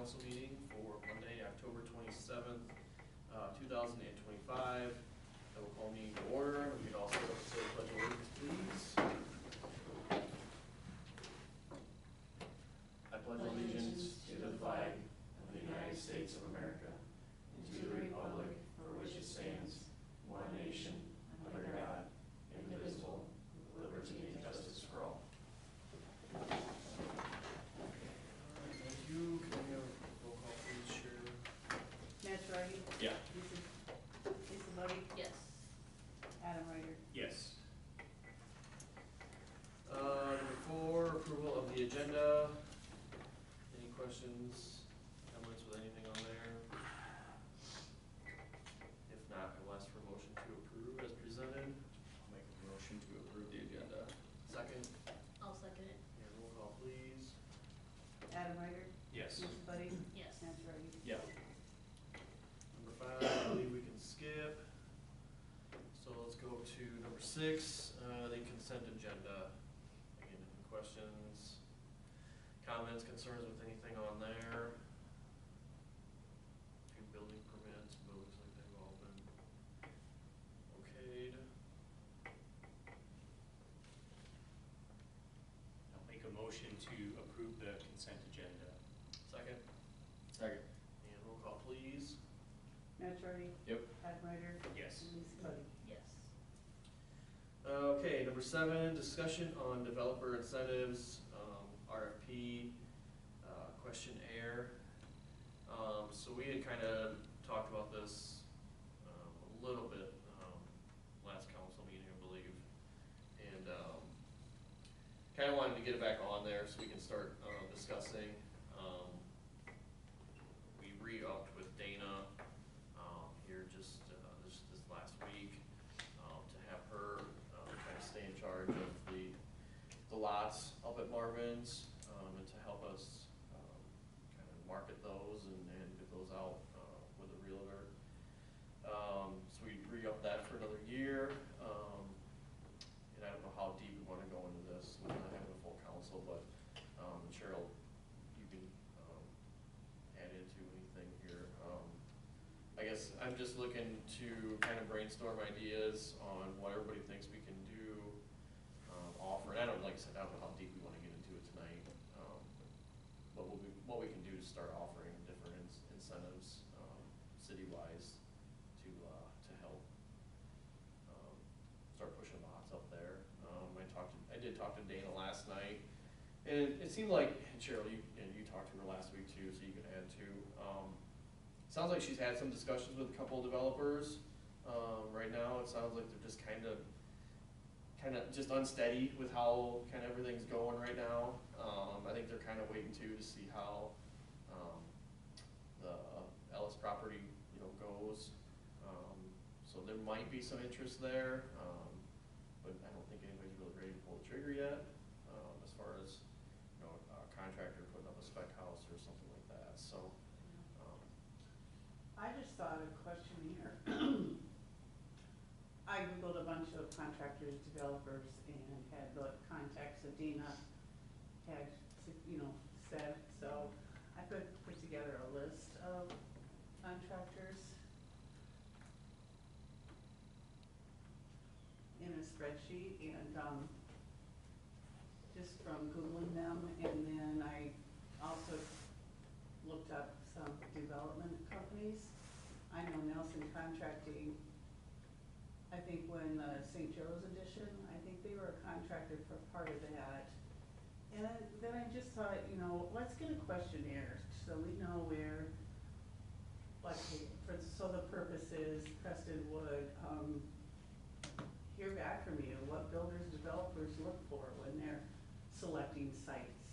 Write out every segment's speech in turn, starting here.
council meeting for Monday, October 27th, 2025. I will call meeting to order. We can also say the pledge of allegiance, please. I pledge allegiance to the flag of the United States of America and to the republic for which it stands, one nation, under God, indivisible, with liberty and justice for all. Thank you. Can we have a roll call, please, Sharon? Matt Girardi? Yeah. Lisa Buddy? Yes. Adam Ryder? Yes. Number 4, approval of the agenda. Any questions, comments with anything on there? If not, I will ask for a motion to approve as presented. I'll make a motion to approve the agenda. Second. I'll second it. And roll call, please. Adam Ryder? Yes. Lisa Buddy? Yes. Matt Girardi? Yeah. Number 5, I believe we can skip. So let's go to number 6, the consent agenda. Again, any questions, comments, concerns with anything on there? Few building permits, but it looks like they've all been okayed. I'll make a motion to approve the consent agenda. Second. Second. And roll call, please. Matt Girardi? Yep. Adam Ryder? Yes. And Lisa Buddy? Yes. Okay, number 7, discussion on developer incentives, RFP, questionnaire. So we had kind of talked about this a little bit last council meeting, I believe, and kind of wanted to get it back on there so we can start discussing. We re-upped with Dana here just this last week to have her kind of stay in charge of the lots up at Marvin's and to help us kind of market those and get those out with a realtor. So we re-upped that for another year. And I don't know how deep we want to go into this. We're not having a full council, but Cheryl, you can add into anything here. I guess I'm just looking to kind of brainstorm ideas on what everybody thinks we can do, offer. And I don't, like I said, I don't know how deep we want to get into it tonight. But what we can do to start offering different incentives city-wise to help start pushing lots up there. I did talk to Dana last night, and it seemed like, and Cheryl, you talked to her last week too, so you can add too. Sounds like she's had some discussions with a couple of developers. Right now, it sounds like they're just kind of just unsteady with how kind of everything's going right now. I think they're kind of waiting to see how the Ellis property, goes. So there might be some interest there, but I don't think anybody's really ready to pull the trigger yet. As far as a contractor putting up a spec house or something like that. So. I just thought a questionnaire. I Googled a bunch of contractors, developers, and had the contacts that Dina had, said. So I put together a list of contractors in a spreadsheet, and just from Googling them, and then I also looked up some development companies. I know Nelson Contracting, I think when St. Joe's edition, I think they were a contractor for part of that. And then I just thought, let's get a questionnaire so we know where, so the purpose is Preston would hear back from you, what builders, developers look for when they're selecting sites.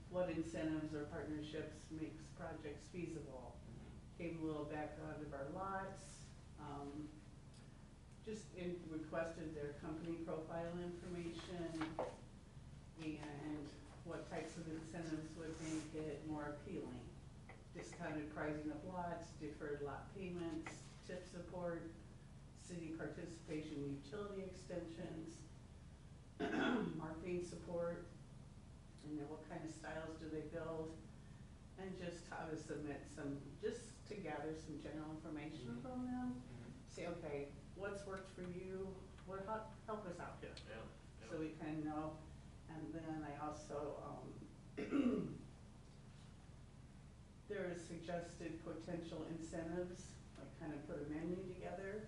What incentives or partnerships makes projects feasible. Gave a little background of our lots. Just requested their company profile information and what types of incentives would make it more appealing. Discounted pricing of lots, deferred lot payments, tip support, city participation, utility extensions, marketing support, and then what kind of styles do they build, and just how to submit some, just to gather some general information Mhm. from them. Mhm. Say, okay, what's worked for you, help us out here, Yeah, so yeah. we kind of know. And then I also, there is suggested potential incentives, like kind of put a menu together.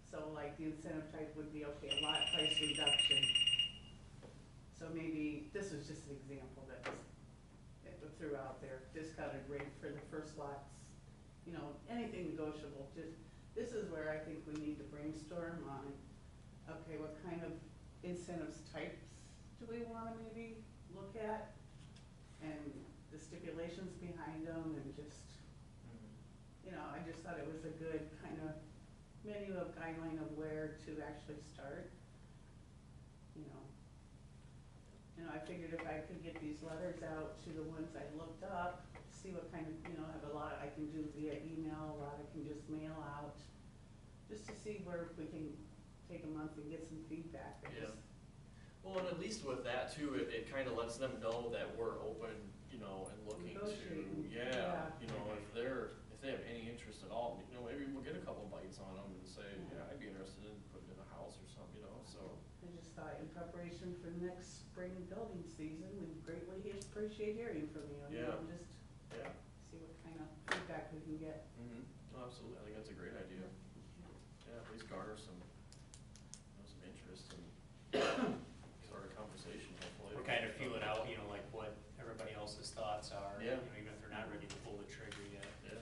So like the incentive type would be, okay, a lot price reduction. So maybe, this was just an example that was threw out there, discounted rate for the first lots, you know, anything negotiable, just, this is where I think we need to brainstorm on, okay, what kind of incentives types do we wanna maybe look at? And the stipulations behind them, and just, Mhm. you know, I just thought it was a good kind of menu of guideline of where to actually start, you know. You know, I figured if I could get these letters out to the ones I looked up, see what kind of, you know, have a lot I can do via email, a lot I can just mail out, just to see where if we can take a month and get some feedback. Yeah. Well, and at least with that too, it kind of lets them know that we're open, you know, and looking to, Negotiating, yeah, yeah. you know, if they have any interest at all, you know, maybe we'll get a couple bites on them and say, yeah, I'd be interested in putting in a house or something, you know, so. I just thought in preparation for the next spring building season, we'd greatly appreciate hearing from you, you know, Yeah. just Yeah. see what kind of feedback we can get. Mm-hmm. Oh, absolutely, I think that's a great idea. Yeah, at least garner some, you know, some interest and sort of conversation hopefully. We're kind of feeling out, you know, like what everybody else's thoughts are, you Yeah. know, even if they're not ready to pull the trigger yet. Yeah.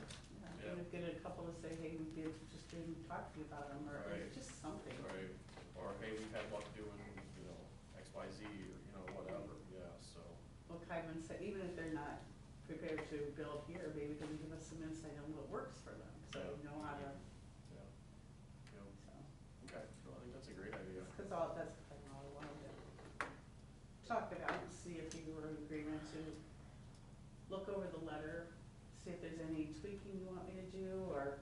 Yeah, we would get a couple to say, hey, we'd be interested in talking to you about them, or Right. just something. Right, or hey, we've had luck doing, you know, X, Y, Z, or, you know, whatever, yeah, so. Well, Kaiman said, even if they're not prepared to build here, maybe they can give us some insight on what works for them, so we know how to, Yeah. Yeah. so. Okay, well, I think that's a great idea. Cause that's kind of all I wanted to talk about, and see if you were in agreement to look over the letter, see if there's any tweaking you want me to do, or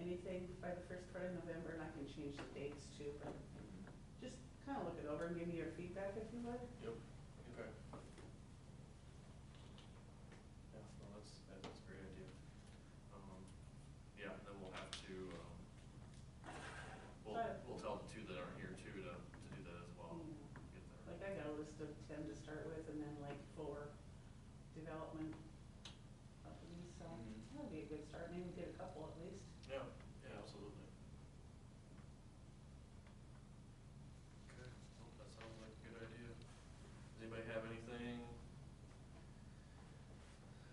anything by the first part of November, and I can change the dates too, but just kind of look it over and give me your feedback if you would. Yep, okay. Yeah, no, that's a great idea. Yeah, then we'll have to, we'll tell the two that aren't here too to do that as well. Yeah. Get there. Like I got a list of 10 to start with, and then like 4 development companies, so Mhm. that'd be a good start, maybe get a couple at least. Yeah, yeah, absolutely. Okay, well, that sounds like a good idea. Does anybody have anything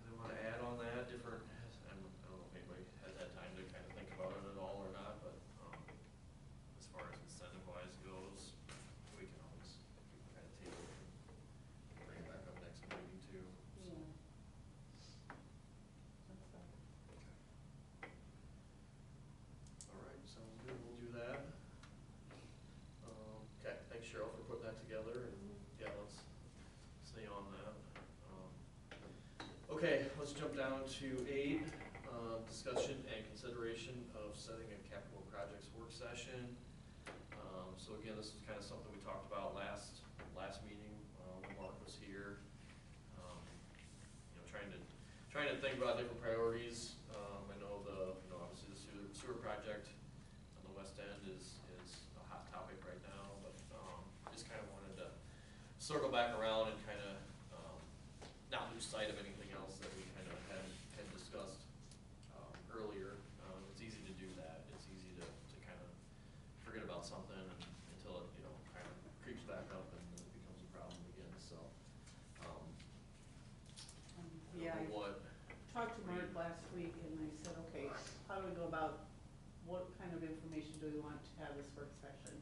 they wanna add on that, different, I don't know if anybody has had time to kind of think about it at all or not, but, as far as incentive wise goes, we can always kind of table it and bring it back up next meeting too. So. Yeah. That's all. All right, sounds good, we'll do that. Okay, thanks Cheryl for putting that together, and yeah, let's stay on that. Okay, let's jump down to 8, discussion and consideration of setting a capital projects work session. So again, this is kind of something we talked about last meeting, when Mark was here. You know, trying to think about different priorities. I know obviously the sewer project on the west end is a hot topic right now, but, just kind of wanted to circle back around and kind of, not lose sight of anything else that we kind of had discussed, earlier. It's easy to do that. It's easy to kind of forget about something until it, you know, kind of creeps back up and then it becomes a problem again, so. Yeah, I I don't know what, talked to Mark last week, and I said, okay, how do we go about, what kind of information do we want to have this work session?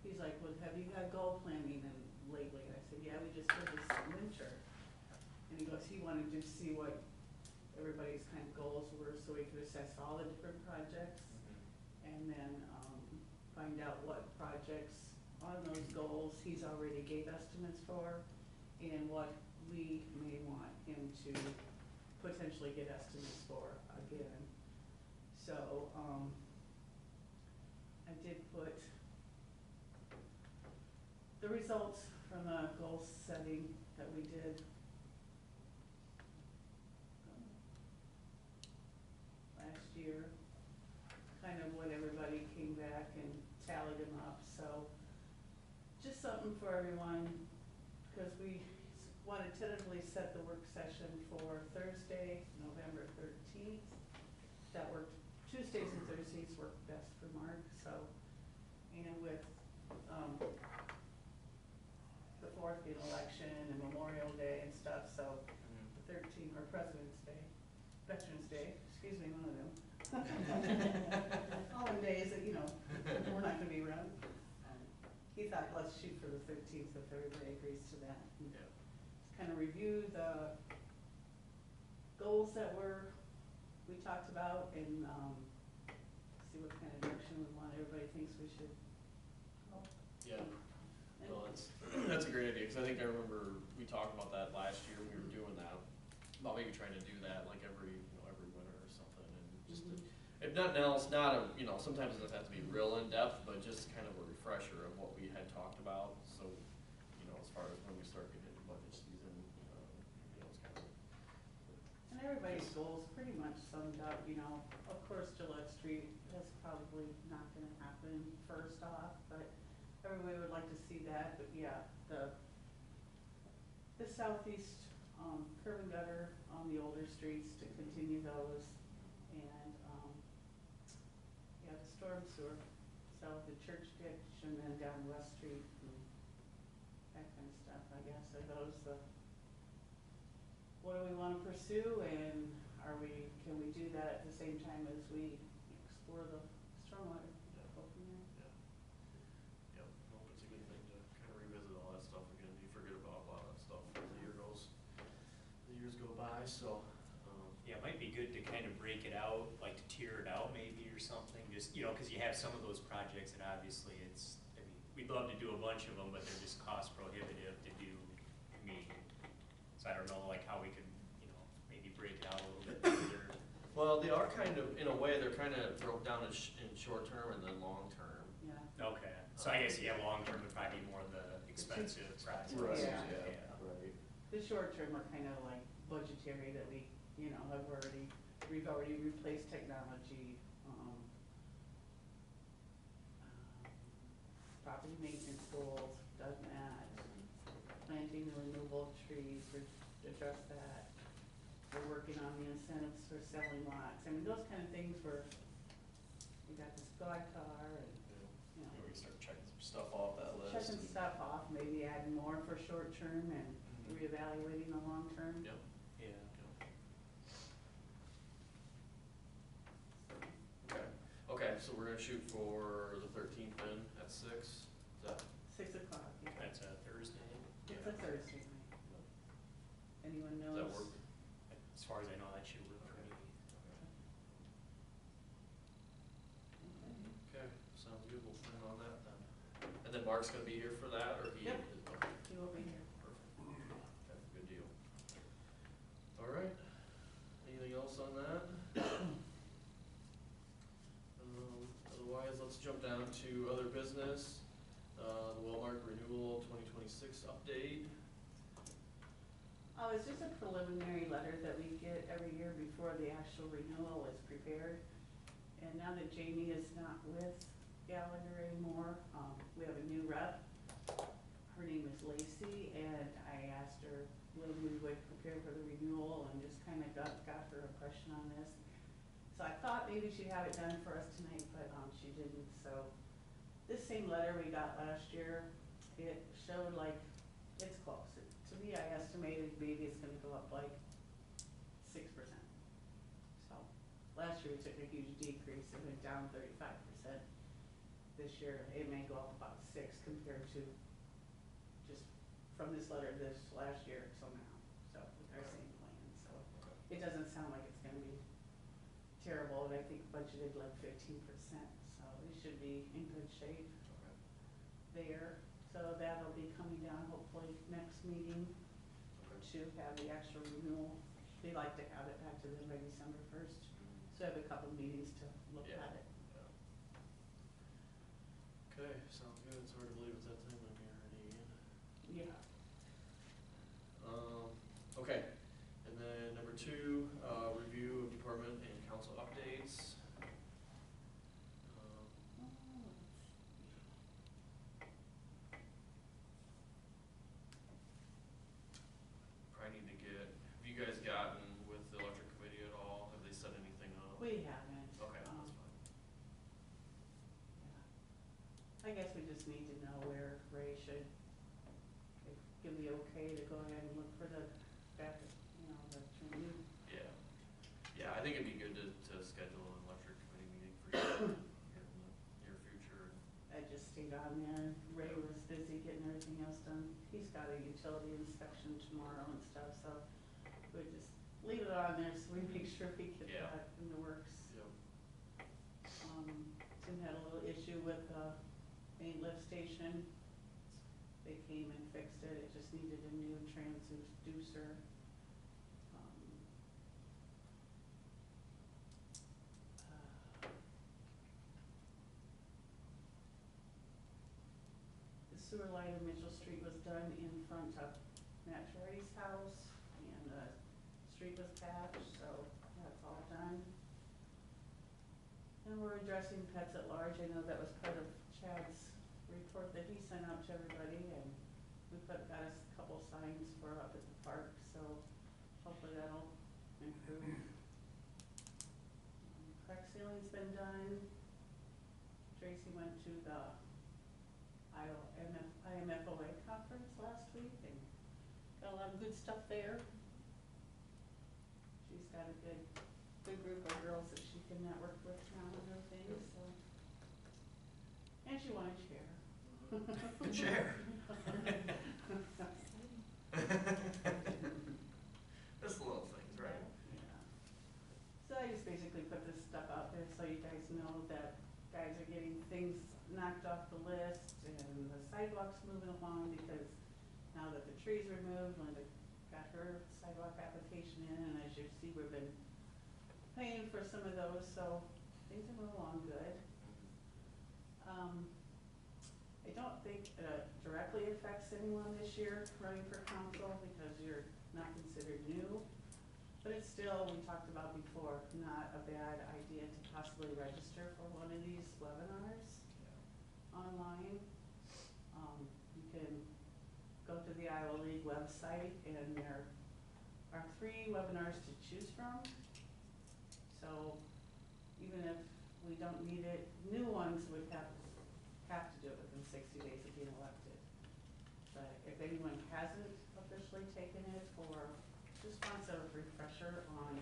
He's like, well, have you had goal planning lately? And I said, yeah, we just did this in winter. And he goes, he wanted to see what everybody's kind of goals were, so we could assess all the different projects, and then, find out what projects on those goals he's already gave estimates for, and what we may want him to potentially get estimates for again. So, I did put the results from the goal setting that we did back and tallied them up, so just something for everyone, because we want to tentatively set the work session for Thursday, November 13th. That worked, Tuesdays and Thursdays work best for Mark, so, and with the 4th being election and Memorial Day and stuff, so the 13th, or President's Day, Veterans Day, excuse me, one of them. All the days that, you know, we're not gonna be around. He thought, let's shoot for the 13th if everybody agrees to that. Yeah. Just kind of review the goals that we talked about and see what kind of direction we want, everybody thinks we should go. Yeah, And- no, that's a great idea, because I think I remember we talked about that last year, we were doing that, about maybe trying to do that like every winter or something, and just to, if nothing else, not a, sometimes it doesn't have to be real in-depth, but just kind of a refresher of what we had talked about, so, as far as when we start getting into budget season, it's kind of. And everybody's goals pretty much summed up, of course Gillette Street is probably not gonna happen first off, but everybody would like to see that, but yeah, the southeast, curb and gutter on the older streets to continue those, and, yeah, the storm sewer, south of Church Ditch and then down West Street and that kind of stuff, I guess, are those what do we wanna pursue, and can we do that at the same time as we explore the stormwater? Go from there. Yep, nope, it's a good thing to kind of revisit all that stuff again, you forget about a lot of that stuff as the years go by, so. Yeah, it might be good to kind of break it out, like to tier it out maybe or something, just, cause you have some of those projects and obviously we'd love to do a bunch of them, but they're just cost prohibitive to do me. So I don't know, like how we could, maybe break it out a little bit further. Well, they are kind of, in a way, they're kind of broke down in short term and then long term. Yeah. Okay, so I guess, yeah, long-term would probably be more the expensive projects. Right, Yeah, yeah. right. The short term are kind of like budgetary that we've already replaced technology, property maintenance goals, done that, planting and removal of trees, we addressed that. We're working on the incentives for selling lots, those kind of things we got the squad car and, We start checking some stuff off that list. checking stuff off, maybe adding more for short term and reevaluating the long term. Yep. Yeah. Okay, so we're gonna shoot for the 13th then at 6, is that? 6 o'clock, yeah. That's a Thursday. It's a Thursday night. Anyone Does knows? that work? As far as I know, that should work for me. Okay, sounds good, we'll plan on that then. And then Mark's gonna be here for that, or he? Yep. Okay, He will be here. perfect. Okay, good deal. All right, anything else on that? Otherwise, let's jump down to other business. The Wellmark Renewal 2026 update. Oh, it's just a preliminary letter that we get every year before the actual renewal is prepared. And now that Jamie is not with Gallagher anymore, we have a new rep. Her name is Lacey, and I asked her when we would prepare for the renewal and just kind of got her impression on this. So I thought maybe she'd have it done for us tonight, but she didn't. So this same letter we got last year, it showed like it's close. To me, I estimated maybe it's gonna go up like 6%. So last year we took a huge decrease, it went down 35%. This year it may go up about 6 compared to just from this letter this last year till now. So with our same plan, so it doesn't sound like it's gonna be terrible, and I think budgeted like 15%, so we should be in good shape there. So that'll be coming down hopefully next meeting to have the actual renewal. They like to have it back to them by December 1st, so I have a couple meetings to look Yeah. at it. Okay, sounds good, it's hard to believe it's that time of year already again. Yeah. Okay, and then number 2, review of department and council updates. I guess we just need to know where Ray should give the okay to go ahead and look for the back, the new. Yeah, yeah, I think it'd be good to schedule an electric committee meeting for you here in the near future. I just stayed on there. Ray was busy getting everything else done. He's got a utility inspection tomorrow and stuff, so we just leave it on there so we make sure we get Yeah. that in the works. Yep. Tim had a little issue with the main lift station. They came and fixed it. It just needed a new transducer. The sewer line in Mitchell Street was done in front of Matt Charity's house, and the street was patched, so that's all done. And we're addressing pets at large. I know that was part of Chad's report that he sent out to everybody, and we got us a couple signs for up at the park, so hopefully that'll improve. Crack sealing's been done. Tracy went to the IMFOA conference last week and got a lot of good stuff there. She's got a good group of girls that she can network with now and everything, so. And she won a chair. Chair. Just little things, right? Yeah. So I just basically put this stuff out there so you guys know that guys are getting things knocked off the list and the sidewalks moving along, because now that the trees are removed, Linda got her sidewalk application in, and as you see, we've been paying for some of those, so things are moving along good. I don't think it directly affects anyone this year running for council because you're not considered new, but it's still, we talked about before, not a bad idea to possibly register for one of these webinars online. You can go to the Iowa League website, and there are 3 webinars to choose from. So even if we don't need it, new ones would have to do it within 60 days of being elected. But if anyone hasn't officially taken it, or just wants a refresher on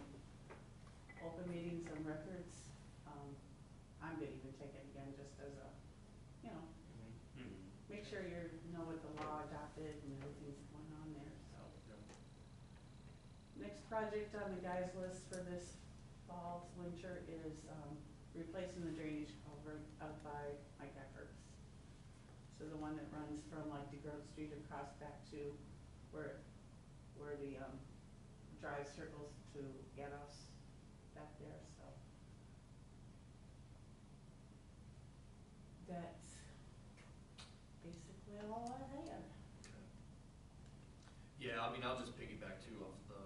open meetings and records, I'm gonna even take it again just as a, make sure you know what the law adopted and everything's going on there, so. Next project on the guys list for this fall, winter is replacing the drainage culvert out by Mike Eckert's. So the one that runs from like DeGrove Street across back to where the drive circles to get us back there, so. That's basically all I had. Okay. Yeah, I mean, I'll just piggyback too off the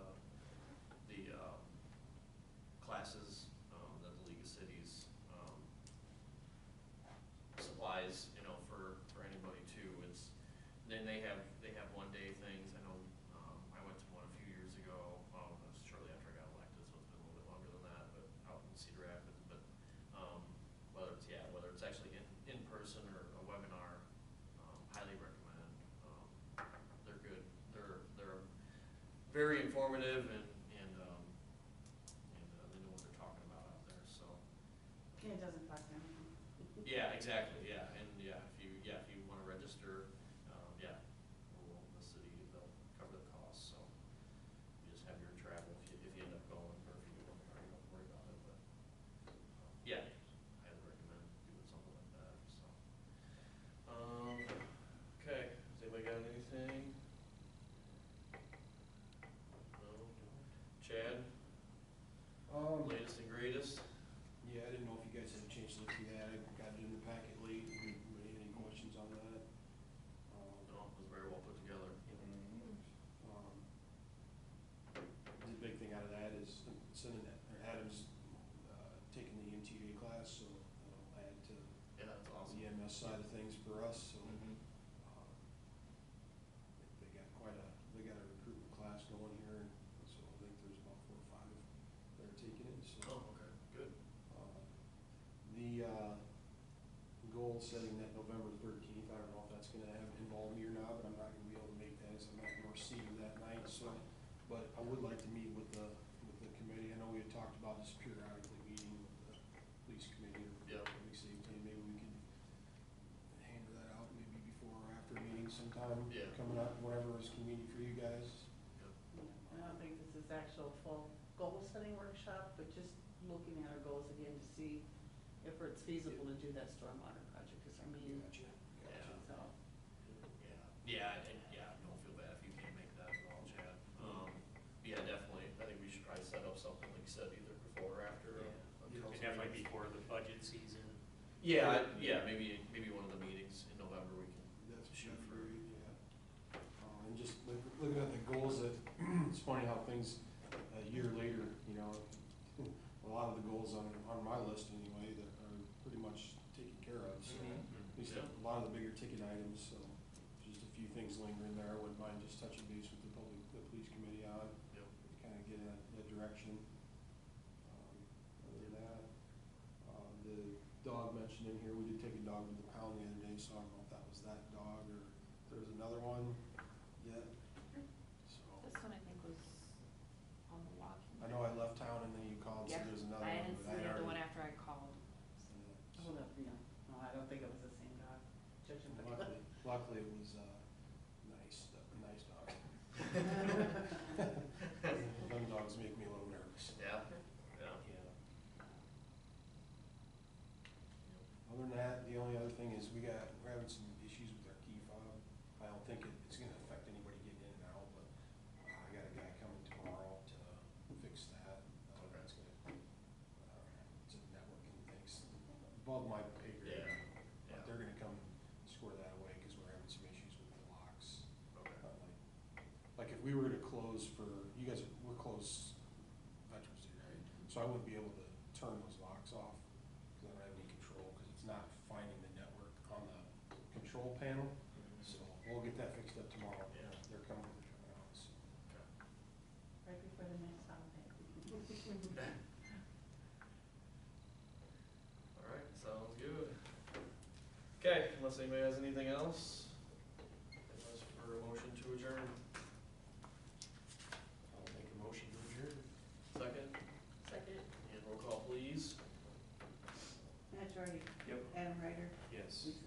classes that the League of Cities supplies, for anybody too. It's, then they have one-day things. I know I went to one a few years ago. Well, it was shortly after I got elected, so it's been a little bit longer than that, but out in Cedar Rapids. But whether it's actually in person or a webinar, highly recommend. They're good. They're very informative, and they know what they're talking about out there. So. It doesn't cost anything. Yeah, exactly. Yeah, and if you want to register, the city, they'll cover the costs. So you just have your travel if you end up going, or if you don't worry about it. But yeah, I highly recommend doing something like that. So okay, has anybody got anything? No. Chad, latest and greatest. Yeah, I didn't know if you guys had a chance to look through that. I got it in the packet late. Any questions on that? No, it was very well put together. The big thing out of that is Adam's taking the MTA class, so that'll add to Yeah, that's awesome. the EMS side of things for us. So Mhm. they got a recruitment class going here, so I think there's about 4 or 5 that are taking it. So Oh, okay, good. the goal setting that November 13th. I don't know if that's gonna have involve me or not, but I'm not gonna be able to make that, as I'm at North Cedar that night, so. But I would like to meet with the committee. I know we had talked about just periodically meeting with the police committee or Yep. public safety. Maybe we can hammer that out maybe before or after meeting sometime. Yeah. Coming up, whenever is convenient for you guys. I don't think this is actual full goal-setting workshop, but just looking at our goals again to see if it's feasible to do that stormwater project, is our main, Gotcha. Yeah. so. Yeah, don't feel bad if you can't make that at all, Chad. Yeah, definitely, I think we should probably set up something, like you said, either before or after. a And council definitely meeting. before the budget season. Yeah, maybe one of the meetings in November we can That's shoot for. great, yeah. And just looking at the goals, that it's funny how things, a year later, you know, a lot of the goals on my list anyway, that are pretty much taken care of, so. At least Yeah. a lot of the bigger ticket items, so just a few things lingering there. I wouldn't mind just touching base with the police committee on, Yep. kind of get in that direction. Other than that, the dog mentioned in here, we did take a dog to the pound the other day, so I don't know if that was that dog or if there was another one yet, so. This one I think was on the walk. I know I left town and then you called, so Yeah, there's another I one. didn't but see the other one already- after I called. Yeah, Hold up, no, I don't think it was the same dog, judging by the. Luckily it was, nice, a nice dog. Them dogs make me a little nervous. Yeah. Other than that, the only other thing is we're having some issues with our key fob. I don't think it's gonna affect anybody getting in and out, but I got a guy coming tomorrow to fix that. Okay. It's gonna, it's a networking thing, above my pay grade. Yeah. But they're gonna come square that away because we're having some issues with the locks. Okay. Like if we were to close for, you guys, we're closed Veterans Day, right? So I wouldn't be able to turn those locks off because I don't have any control, because it's not finding the network on the control panel. So we'll get that fixed up tomorrow. Yeah. They're coming to try it out, so. Right before the next holiday. All right, sounds good. Okay, unless anybody has anything else, unless for a motion to adjourn. I'll make a motion to adjourn. Second, Second. and roll call please. Matt Jordy. Yep. Adam Ryder. Yes. Lisa